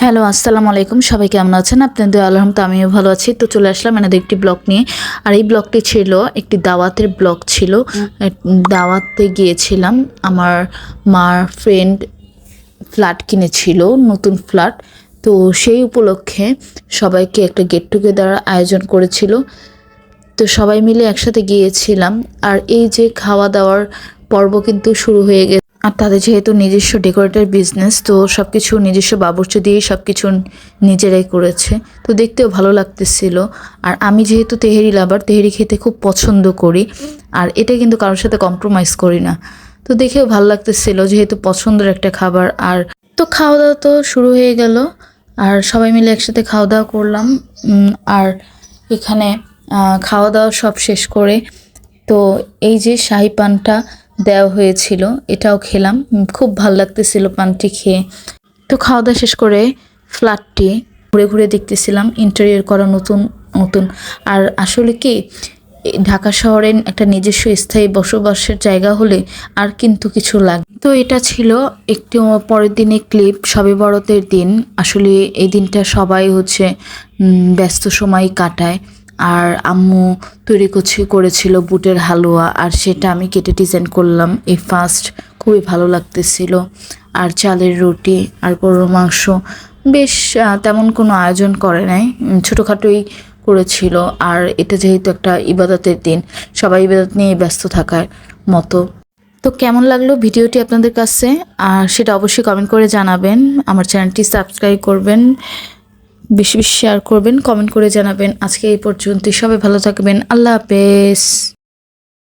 Hello, আসসালামু আলাইকুম। সবাই কেমন আছেন? আপনাদের দোয়ায় আলহামদুলিল্লাহ আমিও ভালো আছি। তো চলে আসলাম এনাদের একটি ব্লগ নিয়ে। আর এই ব্লগটি ছিল একটি দাওয়াতের ব্লগ ছিল। দাওয়াতে গিয়েছিলাম। আমার মার ফ্রেন্ড ফ্ল্যাট কিনেছিল, নতুন ফ্ল্যাট। তো সেই উপলক্ষে সবাইকে একটা গেট টুগেদার আয়োজন করেছিল। তো সবাই মিলে একসাথে গিয়েছিলাম। আর এই যে খাওয়া দাওয়ার পর্ব কিন্তু শুরু হয়ে গেছে। আর তাদের যেহেতু নিজস্ব ডেকোরেটর বিজনেস, তো সব কিছু নিজস্ব বাবুর্চি দিয়েই সব কিছু নিজেরাই করেছে। তো দেখতেও ভালো লাগতেছিল। আর আমি যেহেতু তেহেরি লাভার, তেহেরি খেতে খুব পছন্দ করি। আর এটা কিন্তু কারোর সাথে কম্প্রোমাইজ করি না। তো দেখেও ভালো লাগতেছিল, যেহেতু পছন্দের একটা খাবার। আর তো খাওয়া দাওয়া তো শুরু হয়ে গেল। আর সবাই মিলে একসাথে খাওয়া দাওয়া করলাম। আর এখানে খাওয়া দাওয়া সব শেষ করে তো এই যে শাহি পানটা দেওয়া হয়েছিল, এটাও খেলাম। খুব ভাল লাগতেছিল পানটি খেয়ে। তো খাওয়া দাওয়া শেষ করে ফ্ল্যাটটি ঘুরে ঘুরে দেখতেছিলাম, ইন্টেরিয়র করা নতুন নতুন। আর আসলে কি, ঢাকা শহরে একটা নিজস্ব স্থায়ী বসবাসের জায়গা হলে আর কিন্তু কিছু লাগে। তো এটা ছিল একটি পরের দিনে ক্লিপ, শবে বরাতের দিন। আসলে এই দিনটা সবাই ব্যস্ত সময় কাটায়। আর আম্মু তৈরি করেছিল বুটের হালুয়া, আর সেটা আমি কেটে ডিজাইন করলাম এই ফার্স্ট। খুবই ভালো লাগতেছিল। আর চালের রুটি আর গরুর মাংস, বেশ তেমন কোনো আয়োজন করে নাই, ছোটোখাটোই করেছিল। আর এটা যেহেতু একটা ইবাদতের দিন, সবাই ইবাদত নিয়ে ব্যস্ত থাকার মতো। তো কেমন লাগলো ভিডিওটি আপনাদের কাছে, আর সেটা অবশ্যই কমেন্ট করে জানাবেন। আমার চ্যানেলটি সাবস্ক্রাইব করবেন, বেশি বেশি শেয়ার করবেন, কমেন্ট করে জানাবেন। আজকে এই পর্যন্তই। সবাই ভালো থাকবেন। আল্লাহ হাফেজ।